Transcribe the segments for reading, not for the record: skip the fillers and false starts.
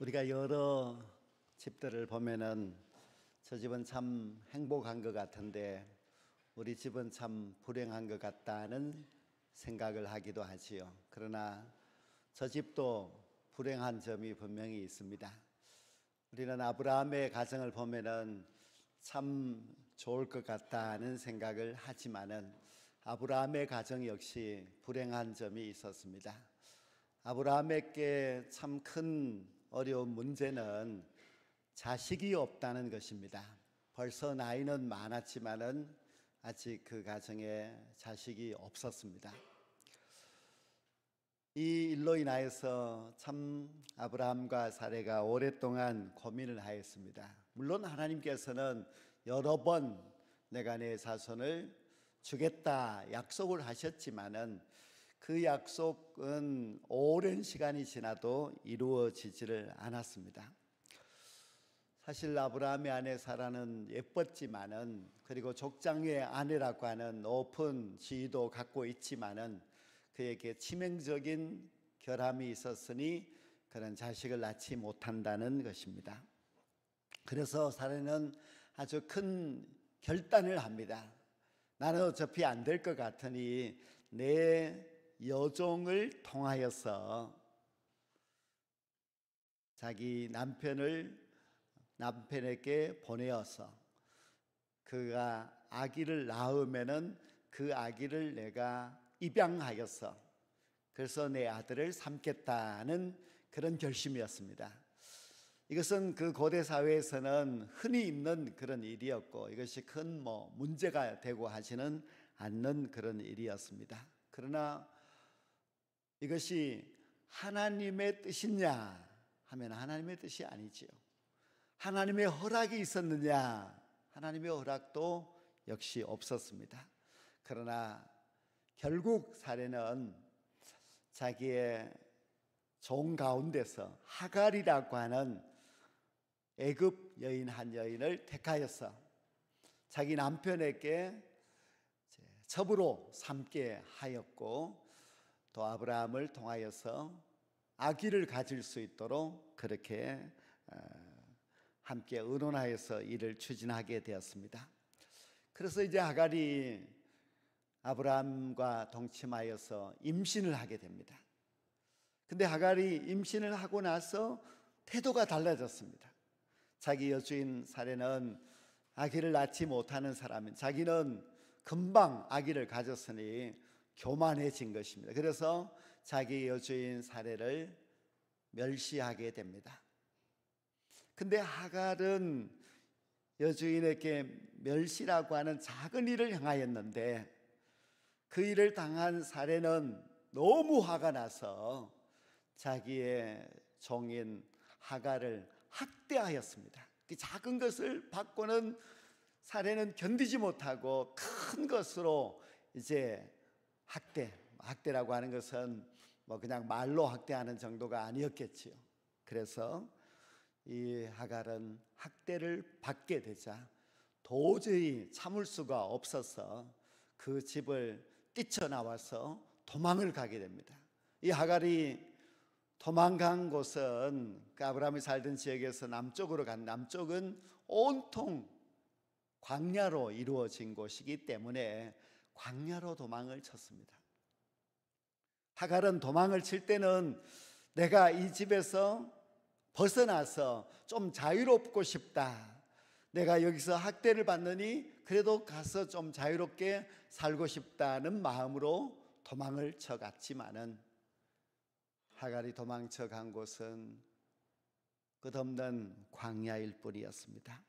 우리가 여러 집들을 보면은 저 집은 참 행복한 것 같은데 우리 집은 참 불행한 것 같다는 생각을 하기도 하지요. 그러나 저 집도 불행한 점이 분명히 있습니다. 우리는 아브라함의 가정을 보면은 참 좋을 것 같다는 생각을 하지만은 아브라함의 가정 역시 불행한 점이 있었습니다. 아브라함에게 참 큰 어려운 문제는 자식이 없다는 것입니다. 벌써 나이는 많았지만은 아직 그 가정에 자식이 없었습니다. 이 일로 인하여서 참 아브라함과 사레가 오랫동안 고민을 하였습니다. 물론 하나님께서는 여러 번 내가 내 자손을 주겠다 약속을 하셨지만은 그 약속은 오랜 시간이 지나도 이루어지지를 않았습니다. 사실 아브라함의 아내 사라는 예뻤지만은, 그리고 족장의 아내라고 하는 높은 지위도 갖고 있지만은 그에게 치명적인 결함이 있었으니 그런 자식을 낳지 못한다는 것입니다. 그래서 사라는 아주 큰 결단을 합니다. 나는 어차피 안 될 것 같으니 내 여종을 통하여서 자기 남편에게 보내어서 그가 아기를 낳으면은 그 아기를 내가 입양하여서 그래서 내 아들을 삼겠다는 그런 결심이었습니다. 이것은 그 고대 사회에서는 흔히 있는 그런 일이었고 이것이 큰 문제가 되고 하지는 않는 그런 일이었습니다. 그러나 이것이 하나님의 뜻이냐 하면 하나님의 뜻이 아니지요. 하나님의 허락이 있었느냐? 하나님의 허락도 역시 없었습니다. 그러나 결국 사레는 자기의 종 가운데서 하갈이라고 하는 애굽 여인 한 여인을 택하여서 자기 남편에게 첩으로 삼게 하였고, 또 아브라함을 통하여서 아기를 가질 수 있도록 그렇게 함께 의논하여서 일을 추진하게 되었습니다. 그래서 이제 하갈이 아브라함과 동침하여서 임신을 하게 됩니다. 근데 하갈이 임신을 하고 나서 태도가 달라졌습니다. 자기 여주인 사레는 아기를 낳지 못하는 사람인, 자기는 금방 아기를 가졌으니 교만해진 것입니다. 그래서 자기 여주인 사레를 멸시하게 됩니다. 근데 하갈은 여주인에게 멸시라고 하는 작은 일을 행하였는데 그 일을 당한 사레는 너무 화가 나서 자기의 종인 하갈을 학대하였습니다. 그 작은 것을 받고는 사레는 견디지 못하고 큰 것으로 이제 학대라고 하는 것은 그냥 말로 학대하는 정도가 아니었겠지요. 그래서 이 하갈은 학대를 받게 되자 도저히 참을 수가 없어서 그 집을 뛰쳐나와서 도망을 가게 됩니다. 이 하갈이 도망간 곳은 그 아브라함이 살던 지역에서 남쪽으로 간, 남쪽은 온통 광야로 이루어진 곳이기 때문에 광야로 도망을 쳤습니다. 하갈은 도망을 칠 때는 내가 이 집에서 벗어나서 좀 자유롭고 싶다, 내가 여기서 학대를 받느니 그래도 가서 좀 자유롭게 살고 싶다는 마음으로 도망을 쳐갔지만은 하갈이 도망쳐 간 곳은 끝없는 광야일 뿐이었습니다.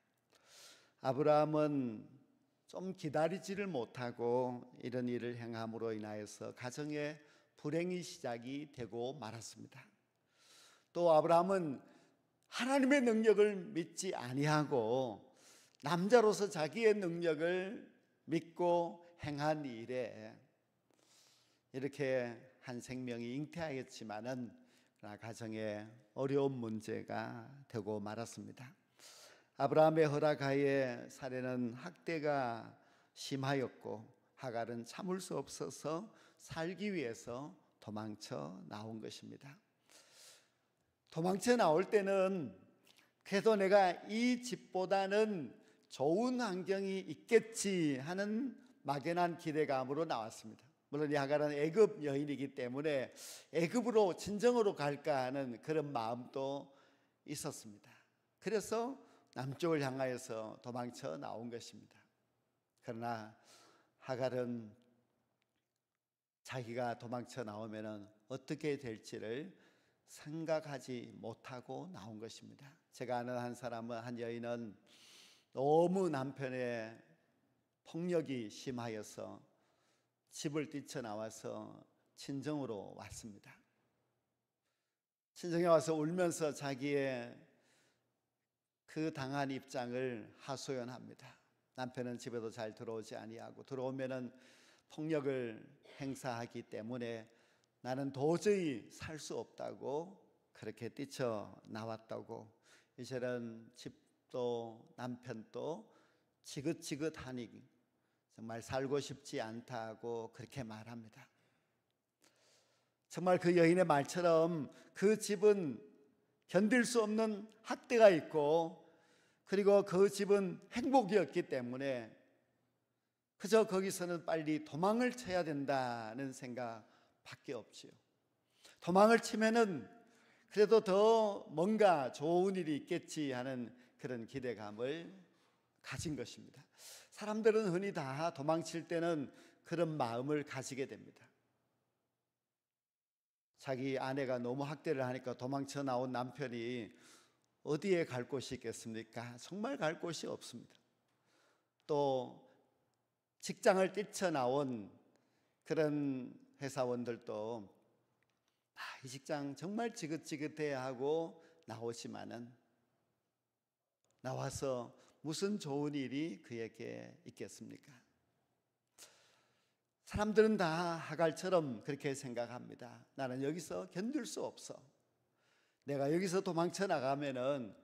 아브라함은 좀 기다리지를 못하고 이런 일을 행함으로 인하여서 가정의 불행이 시작이 되고 말았습니다. 또 아브라함은 하나님의 능력을 믿지 아니하고 남자로서 자기의 능력을 믿고 행한 일에 이렇게 한 생명이 잉태하였지만은 가정에 어려운 문제가 되고 말았습니다. 아브라함의 허락하에 사레는 학대가 심하였고 하갈은 참을 수 없어서 살기 위해서 도망쳐 나온 것입니다. 도망쳐 나올 때는 그래도 내가 이 집보다는 좋은 환경이 있겠지 하는 막연한 기대감으로 나왔습니다. 물론 이 하갈은 애굽 여인이기 때문에 애굽으로 진정으로 갈까 하는 그런 마음도 있었습니다. 그래서 남쪽을 향하여서 도망쳐 나온 것입니다. 그러나 하갈은 자기가 도망쳐 나오면 어떻게 될지를 생각하지 못하고 나온 것입니다. 제가 아는 한 사람은, 한 여인은 너무 남편의 폭력이 심하여서 집을 뛰쳐나와서 친정으로 왔습니다. 친정에 와서 울면서 자기의 그 당한 입장을 하소연합니다. 남편은 집에도 잘 들어오지 아니하고 들어오면은 폭력을 행사하기 때문에 나는 도저히 살 수 없다고 그렇게 뛰쳐나왔다고, 이제는 집도 남편도 지긋지긋하니 정말 살고 싶지 않다고 그렇게 말합니다. 정말 그 여인의 말처럼 그 집은 견딜 수 없는 학대가 있고, 그리고 그 집은 행복이었기 때문에 그저 거기서는 빨리 도망을 쳐야 된다는 생각밖에 없지요. 도망을 치면은 그래도 더 뭔가 좋은 일이 있겠지 하는 그런 기대감을 가진 것입니다. 사람들은 흔히 다 도망칠 때는 그런 마음을 가지게 됩니다. 자기 아내가 너무 학대를 하니까 도망쳐 나온 남편이 어디에 갈 곳이 있겠습니까? 정말 갈 곳이 없습니다. 또 직장을 뛰쳐나온 그런 회사원들도 이 직장 정말 지긋지긋해야 하고 나오지만은 나와서 무슨 좋은 일이 그에게 있겠습니까? 사람들은 다 하갈처럼 그렇게 생각합니다. 나는 여기서 견딜 수 없어. 내가 여기서 도망쳐 나가면은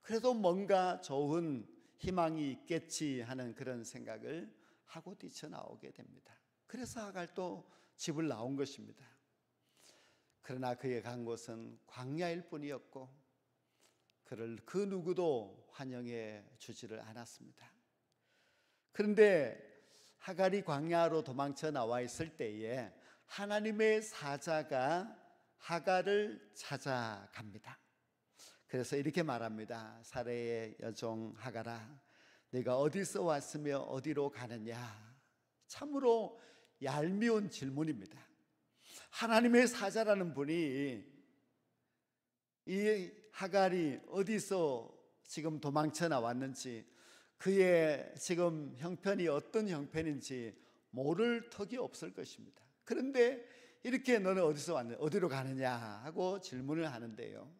그래도 뭔가 좋은 희망이 있겠지 하는 그런 생각을 하고 뛰쳐나오게 됩니다. 그래서 하갈도 집을 나온 것입니다. 그러나 그의 간 곳은 광야일 뿐이었고 그를 그 누구도 환영해 주지를 않았습니다. 그런데 하갈이 광야로 도망쳐 나와 있을 때에 하나님의 사자가 하갈을 찾아갑니다. 그래서 이렇게 말합니다. 사레의 여종 하갈아, 네가 어디서 왔으며 어디로 가느냐? 참으로 얄미운 질문입니다. 하나님의 사자라는 분이 이 하갈이 어디서 지금 도망쳐 나왔는지, 그의 지금 형편이 어떤 형편인지 모를 턱이 없을 것입니다. 그런데 이렇게 너는 어디서 왔느냐, 어디로 가느냐 하고 질문을 하는데요,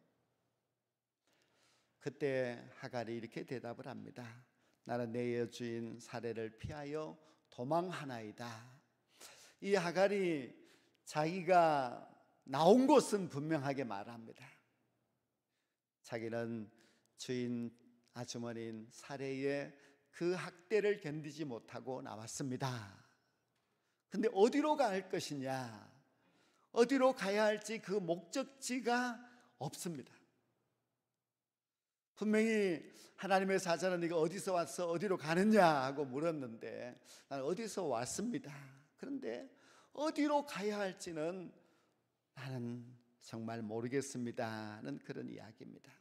그때 하갈이 이렇게 대답을 합니다. 나는 내 여주인 사레를 피하여 도망하나이다. 이 하갈이 자기가 나온 곳은 분명하게 말합니다. 자기는 주인 아주머니인 사레의 그 학대를 견디지 못하고 나왔습니다. 근데 어디로 갈 것이냐, 어디로 가야 할지 그 목적지가 없습니다. 분명히 하나님의 사자는 네가 어디서 왔어? 어디로 가느냐 하고 물었는데 나는 어디서 왔습니다. 그런데 어디로 가야 할지는 나는 정말 모르겠습니다는 그런 이야기입니다.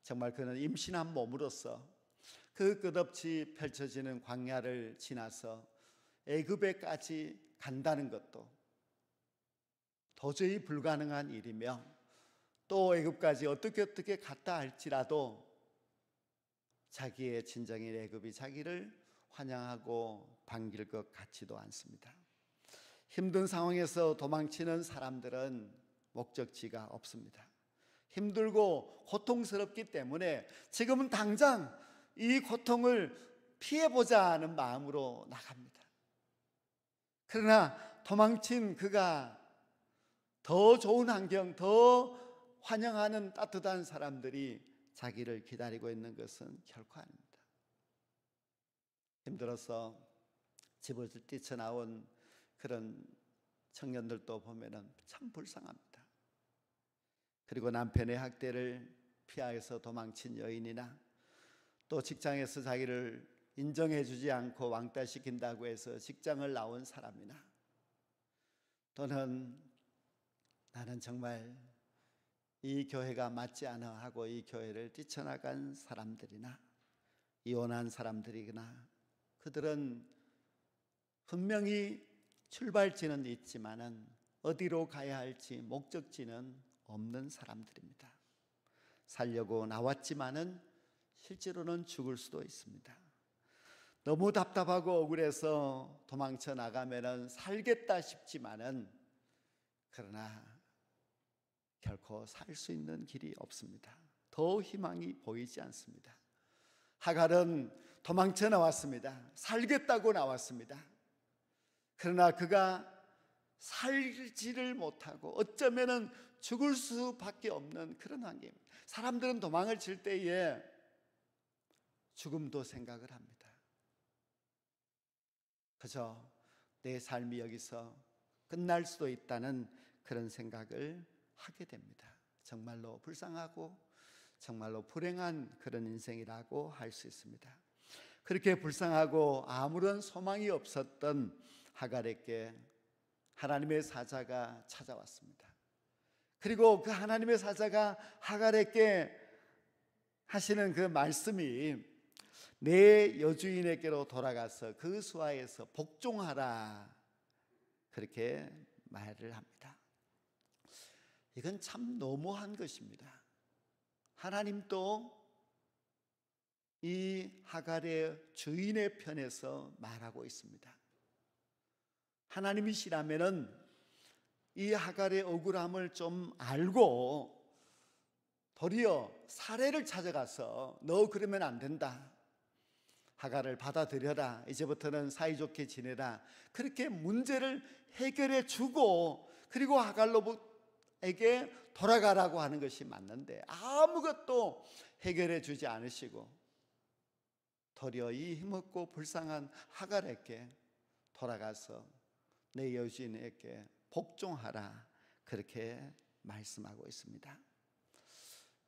정말 그는 임신한 몸으로서 그 끝없이 펼쳐지는 광야를 지나서 애굽에까지 간다는 것도 도저히 불가능한 일이며, 또 애굽까지 어떻게 갔다 할지라도 자기의 친정인 애굽이 자기를 환영하고 반길 것 같지도 않습니다. 힘든 상황에서 도망치는 사람들은 목적지가 없습니다. 힘들고 고통스럽기 때문에 지금은 당장 이 고통을 피해보자는 마음으로 나갑니다. 그러나 도망친 그가 더 좋은 환경, 더 환영하는 따뜻한 사람들이 자기를 기다리고 있는 것은 결코 아닙니다. 힘들어서 집을 뛰쳐나온 그런 청년들도 보면 참 불쌍합니다. 그리고 남편의 학대를 피하여서 도망친 여인이나 또 직장에서 자기를 인정해주지 않고 왕따시킨다고 해서 직장을 나온 사람이나 또는 나는 정말 이 교회가 맞지 않아 하고 이 교회를 뛰쳐나간 사람들이나 이혼한 사람들이거나 그들은 분명히 출발지는 있지만은 어디로 가야 할지 목적지는 없는 사람들입니다. 살려고 나왔지만은 실제로는 죽을 수도 있습니다. 너무 답답하고 억울해서 도망쳐 나가면은 살겠다 싶지만은 그러나 결코 살 수 있는 길이 없습니다. 더 희망이 보이지 않습니다. 하갈은 도망쳐 나왔습니다. 살겠다고 나왔습니다. 그러나 그가 살지를 못하고 어쩌면은 죽을 수밖에 없는 그런 환경입니다. 사람들은 도망을 칠 때에 죽음도 생각을 합니다. 그저 내 삶이 여기서 끝날 수도 있다는 그런 생각을 하게 됩니다. 정말로 불쌍하고 정말로 불행한 그런 인생이라고 할 수 있습니다. 그렇게 불쌍하고 아무런 소망이 없었던 하갈에게 하나님의 사자가 찾아왔습니다. 그리고 그 하나님의 사자가 하갈에게 하시는 그 말씀이 내 여주인에게로 돌아가서 그 수하에서 복종하라 그렇게 말을 합니다. 이건 참 너무한 것입니다. 하나님도 이 하갈의 주인의 편에서 말하고 있습니다. 하나님이시라면은 이 하갈의 억울함을 좀 알고 도리어 사례를 찾아가서 너 그러면 안 된다. 하갈을 받아들여라. 이제부터는 사이좋게 지내라. 그렇게 문제를 해결해 주고 그리고 하갈로에게 돌아가라고 하는 것이 맞는데 아무것도 해결해 주지 않으시고 도리어 이 힘없고 불쌍한 하갈에게 돌아가서 내 여주인에게 복종하라 그렇게 말씀하고 있습니다.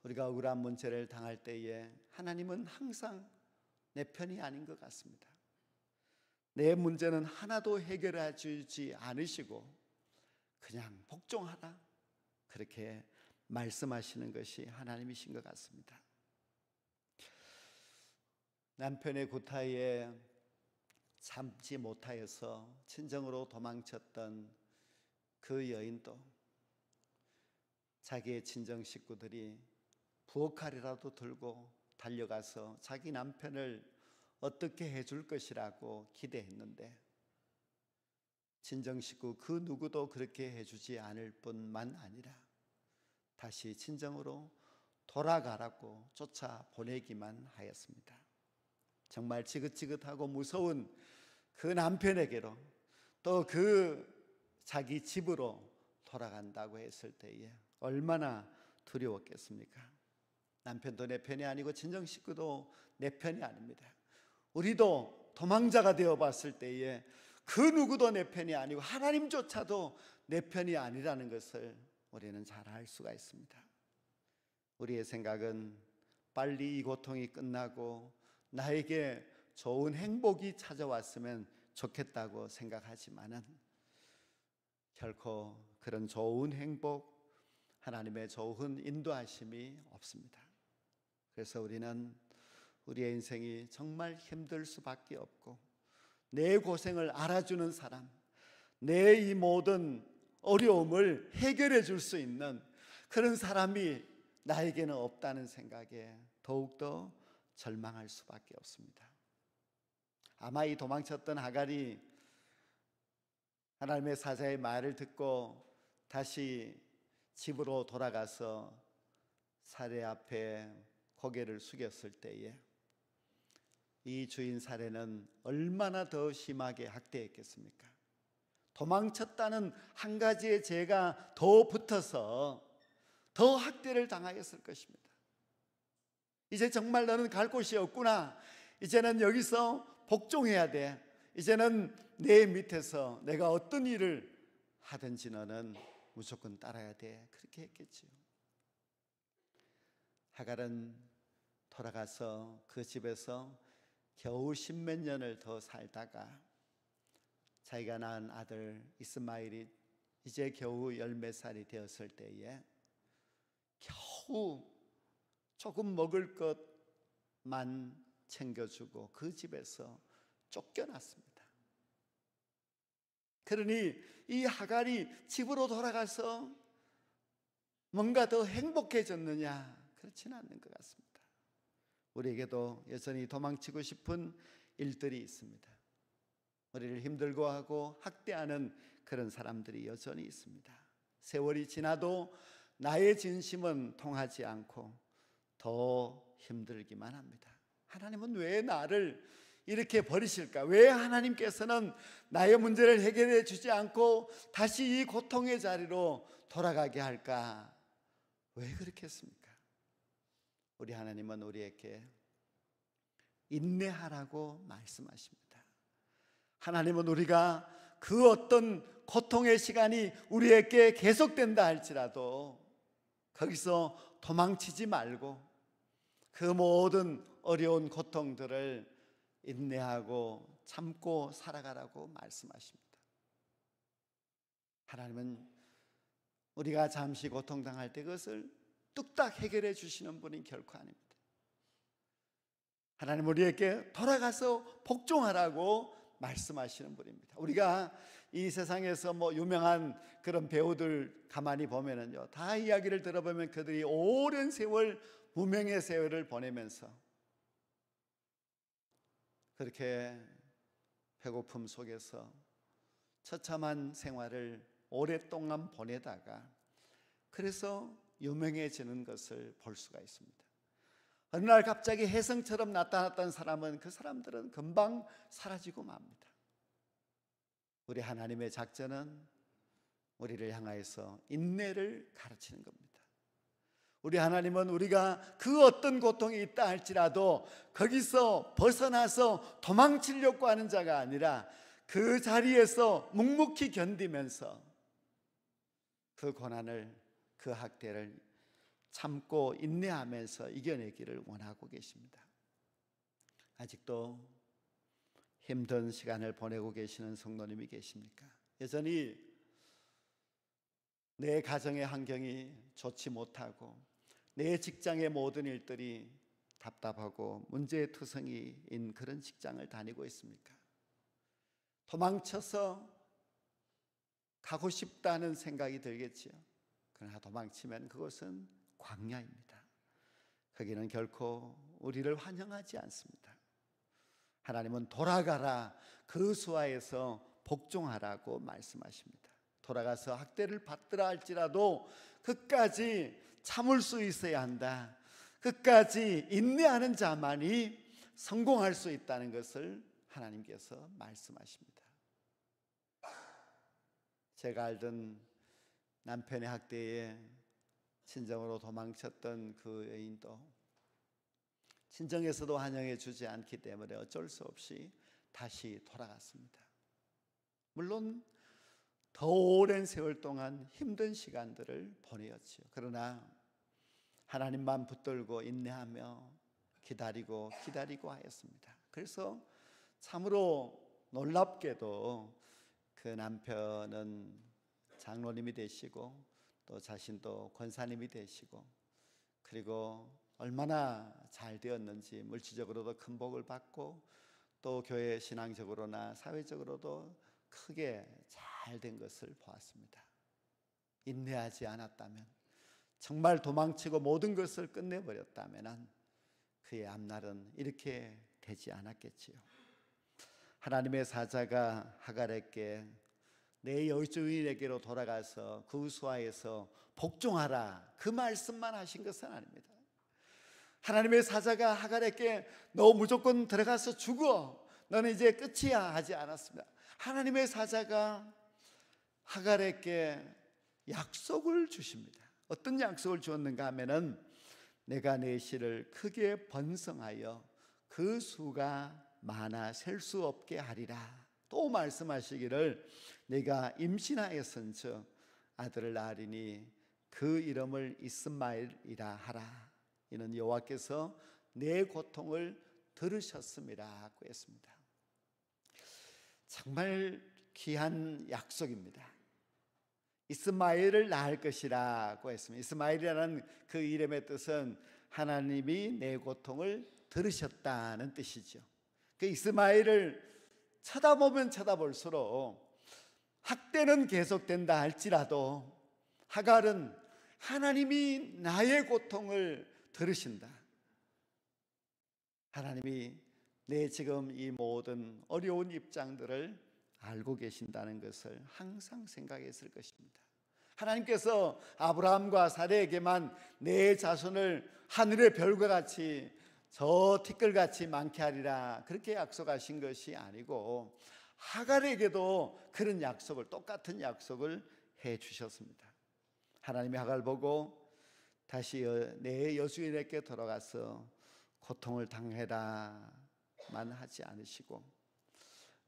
우리가 억울한 문제를 당할 때에 하나님은 항상 내 편이 아닌 것 같습니다. 내 문제는 하나도 해결해 주지 않으시고 그냥 복종하라 그렇게 말씀하시는 것이 하나님이신 것 같습니다. 남편의 구타에 참지 못하여서 친정으로 도망쳤던 그 여인도 자기의 친정 식구들이 부엌칼이라도 들고 달려가서 자기 남편을 어떻게 해줄 것이라고 기대했는데 친정 식구 그 누구도 그렇게 해주지 않을 뿐만 아니라 다시 친정으로 돌아가라고 쫓아보내기만 하였습니다. 정말 지긋지긋하고 무서운 그 남편에게로 또 그 자기 집으로 돌아간다고 했을 때에 얼마나 두려웠겠습니까? 남편도 내 편이 아니고 친정 식구도 내 편이 아닙니다. 우리도 도망자가 되어 봤을 때에 그 누구도 내 편이 아니고 하나님조차도 내 편이 아니라는 것을 우리는 잘 알 수가 있습니다. 우리의 생각은 빨리 이 고통이 끝나고 나에게 좋은 행복이 찾아왔으면 좋겠다고 생각하지만은 결코 그런 좋은 행복, 하나님의 좋은 인도하심이 없습니다. 그래서 우리는 우리의 인생이 정말 힘들 수밖에 없고 내 고생을 알아주는 사람, 내 이 모든 어려움을 해결해 줄 수 있는 그런 사람이 나에게는 없다는 생각에 더욱더 절망할 수밖에 없습니다. 아마 이 도망쳤던 하갈이 하나님의 사자의 말을 듣고 다시 집으로 돌아가서 사례 앞에 고개를 숙였을 때에 이 주인 사례는 얼마나 더 심하게 학대했겠습니까? 도망쳤다는 한 가지의 죄가 더 붙어서 더 학대를 당하였을 것입니다. 이제 정말 너는 갈 곳이 없구나. 이제는 여기서 복종해야 돼. 이제는 내 밑에서 내가 어떤 일을 하든지 너는 무조건 따라야 돼. 그렇게 했겠지요. 하갈은 돌아가서 그 집에서 겨우 10몇 년을 더 살다가 자기가 낳은 아들 이스마엘이 이제 겨우 10몇 살이 되었을 때에 겨우 조금 먹을 것만 챙겨주고 그 집에서 쫓겨났습니다. 그러니 이 하갈이 집으로 돌아가서 뭔가 더 행복해졌느냐? 그렇지는 않는 것 같습니다. 우리에게도 여전히 도망치고 싶은 일들이 있습니다. 우리를 힘들고 하고 학대하는 그런 사람들이 여전히 있습니다. 세월이 지나도 나의 진심은 통하지 않고 더 힘들기만 합니다. 하나님은 왜 나를 이렇게 버리실까? 왜 하나님께서는 나의 문제를 해결해 주지 않고 다시 이 고통의 자리로 돌아가게 할까? 왜 그렇겠습니까? 우리 하나님은 우리에게 인내하라고 말씀하십니다. 하나님은 우리가 그 어떤 고통의 시간이 우리에게 계속된다 할지라도 거기서 도망치지 말고 그 모든 어려운 고통들을 인내하고 참고 살아가라고 말씀하십니다. 하나님은 우리가 잠시 고통당할 때 그것을 뚝딱 해결해 주시는 분이 결코 아닙니다. 하나님 우리에게 돌아가서 복종하라고 말씀하시는 분입니다. 우리가 이 세상에서 유명한 그런 배우들 가만히 보면은요, 다 이야기를 들어보면 그들이 오랜 세월 무명의 세월을 보내면서 그렇게 배고픔 속에서 처참한 생활을 오랫동안 보내다가 그래서 유명해지는 것을 볼 수가 있습니다. 어느 날 갑자기 혜성처럼 나타났던 사람은 그 사람들은 금방 사라지고 맙니다. 우리 하나님의 작전은 우리를 향하여서 인내를 가르치는 겁니다. 우리 하나님은 우리가 그 어떤 고통이 있다 할지라도 거기서 벗어나서 도망치려고 하는 자가 아니라 그 자리에서 묵묵히 견디면서 그 고난을, 그 학대를 참고 인내하면서 이겨내기를 원하고 계십니다. 아직도 힘든 시간을 보내고 계시는 성도님이 계십니까? 여전히 내 가정의 환경이 좋지 못하고 내 직장의 모든 일들이 답답하고 문제투성이인 그런 직장을 다니고 있습니까? 도망쳐서 가고 싶다는 생각이 들겠지요. 그러나 도망치면 그것은 광야입니다. 거기는 결코 우리를 환영하지 않습니다. 하나님은 돌아가라, 그 수하에서 복종하라고 말씀하십니다. 돌아가서 학대를 받더라 할지라도 끝까지 참을 수 있어야 한다. 끝까지 인내하는 자만이 성공할 수 있다는 것을 하나님께서 말씀하십니다. 제가 알던 남편의 학대에 친정으로 도망쳤던 그 여인도 친정에서도 환영해 주지 않기 때문에 어쩔 수 없이 다시 돌아갔습니다. 물론 더 오랜 세월 동안 힘든 시간들을 보내었지요. 그러나 하나님만 붙들고 인내하며 기다리고 하였습니다. 그래서 참으로 놀랍게도 그 남편은 장로님이 되시고 또 자신도 권사님이 되시고 그리고 얼마나 잘 되었는지 물질적으로도 큰 복을 받고 또 교회 신앙적으로나 사회적으로도 크게 잘 된 것을 보았습니다. 인내하지 않았다면, 정말 도망치고 모든 것을 끝내버렸다면 그의 앞날은 이렇게 되지 않았겠지요. 하나님의 사자가 하갈에게 내 여주인에게로 돌아가서 그 수하에서 복종하라, 그 말씀만 하신 것은 아닙니다. 하나님의 사자가 하갈에게 너 무조건 들어가서 죽어, 너는 이제 끝이야 하지 않았습니다. 하나님의 사자가 하갈에게 약속을 주십니다. 어떤 약속을 주었는가 하면은 내가 내 씨를 크게 번성하여 그 수가 많아 셀 수 없게 하리라. 또 말씀하시기를 내가 임신하였은즉 아들을 낳으리니 그 이름을 이스마엘이라 하라. 이는 여호와께서 내 고통을 들으셨음이라고 했습니다. 정말 귀한 약속입니다. 이스마엘을 낳을 것이라고 했습니다. 이스마엘이라는 그 이름의 뜻은 하나님이 내 고통을 들으셨다는 뜻이죠. 그 이스마엘을 쳐다보면 쳐다볼수록 학대는 계속된다 할지라도 하갈은 하나님이 나의 고통을 들으신다, 하나님이 내 지금 이 모든 어려운 입장들을 알고 계신다는 것을 항상 생각했을 것입니다. 하나님께서 아브라함과 사레에게만 내 자손을 하늘의 별과 같이 저 티끌같이 많게 하리라 그렇게 약속하신 것이 아니고 하갈에게도 그런 약속을, 똑같은 약속을 해 주셨습니다. 하나님이 하갈 보고 다시 내 여주인에게 돌아가서 고통을 당해라만 하지 않으시고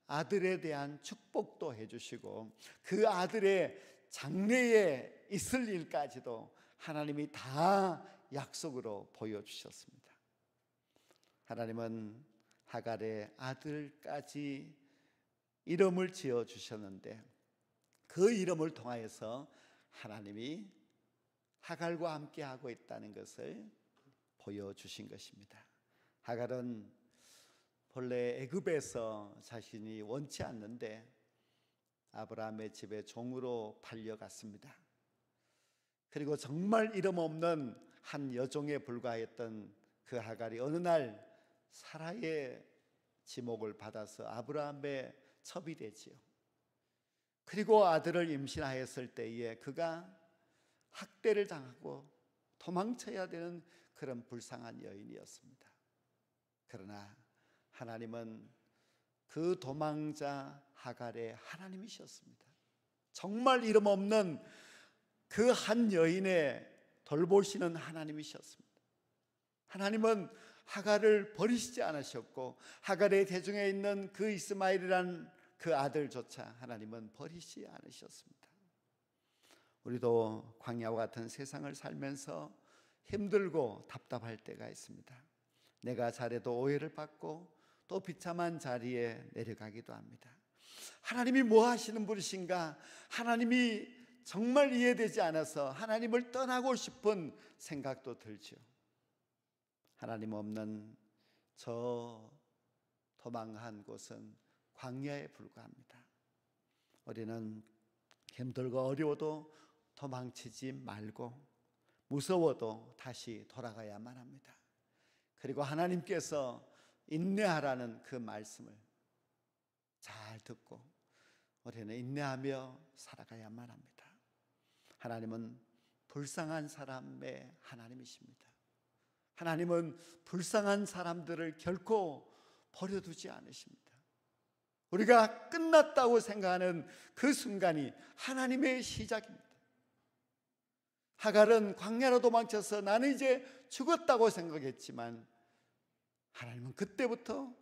아들에 대한 축복도 해주시고 그 아들의 장래에 있을 일까지도 하나님이 다 약속으로 보여주셨습니다. 하나님은 하갈의 아들까지 이름을 지어주셨는데 그 이름을 통하여서 하나님이 하갈과 함께 하고 있다는 것을 보여주신 것입니다. 하갈은 본래 애굽에서 자신이 원치 않는데 아브라함의 집에 종으로 팔려갔습니다. 그리고 정말 이름 없는 한 여종에 불과했던 그 하갈이 어느 날 사라의 지목을 받아서 아브라함의 첩이 되지요. 그리고 아들을 임신하였을 때에 그가 학대를 당하고 도망쳐야 되는 그런 불쌍한 여인이었습니다. 그러나 하나님은 그 도망자 하갈의 하나님이셨습니다. 정말 이름 없는 그 한 여인의 돌보시는 하나님이셨습니다. 하나님은 하갈을 버리시지 않으셨고 하갈의 대중에 있는 그 이스마엘이라는 그 아들조차 하나님은 버리시지 않으셨습니다. 우리도 광야와 같은 세상을 살면서 힘들고 답답할 때가 있습니다. 내가 잘해도 오해를 받고 또 비참한 자리에 내려가기도 합니다. 하나님이 뭐 하시는 분이신가? 하나님이 정말 이해되지 않아서 하나님을 떠나고 싶은 생각도 들죠. 하나님 없는 저 도망한 곳은 광야에 불과합니다. 우리는 힘들고 어려워도 도망치지 말고 무서워도 다시 돌아가야만 합니다. 그리고 하나님께서 인내하라는 그 말씀을 잘 듣고 우리는 인내하며 살아가야만 합니다. 하나님은 불쌍한 사람의 하나님이십니다. 하나님은 불쌍한 사람들을 결코 버려두지 않으십니다. 우리가 끝났다고 생각하는 그 순간이 하나님의 시작입니다. 하갈은 광야로 도망쳐서 나는 이제 죽었다고 생각했지만 하나님은 그때부터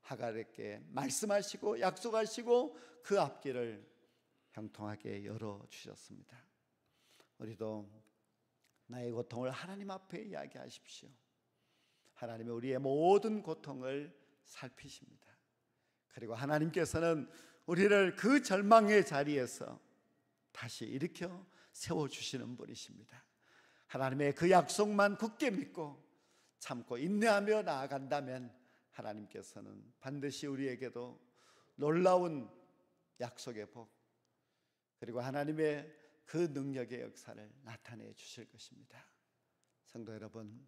하갈에게 말씀하시고 약속하시고 그 앞길을 형통하게 열어주셨습니다. 우리도 나의 고통을 하나님 앞에 이야기하십시오. 하나님이 우리의 모든 고통을 살피십니다. 그리고 하나님께서는 우리를 그 절망의 자리에서 다시 일으켜 세워주시는 분이십니다. 하나님의 그 약속만 굳게 믿고 참고 인내하며 나아간다면 하나님께서는 반드시 우리에게도 놀라운 약속의 복 그리고 하나님의 그 능력의 역사를 나타내 주실 것입니다. 성도 여러분,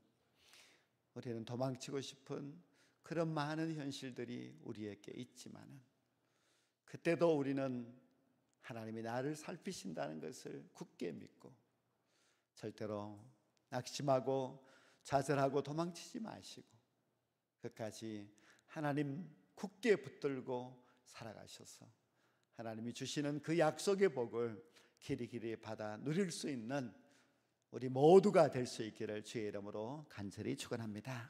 우리는 도망치고 싶은 그런 많은 현실들이 우리에게 있지만은 그때도 우리는 하나님이 나를 살피신다는 것을 굳게 믿고 절대로 낙심하고 좌절하고 도망치지 마시고 끝까지 하나님 굳게 붙들고 살아가셔서 하나님이 주시는 그 약속의 복을 길이길이 받아 누릴 수 있는 우리 모두가 될 수 있기를 주의 이름으로 간절히 축원합니다.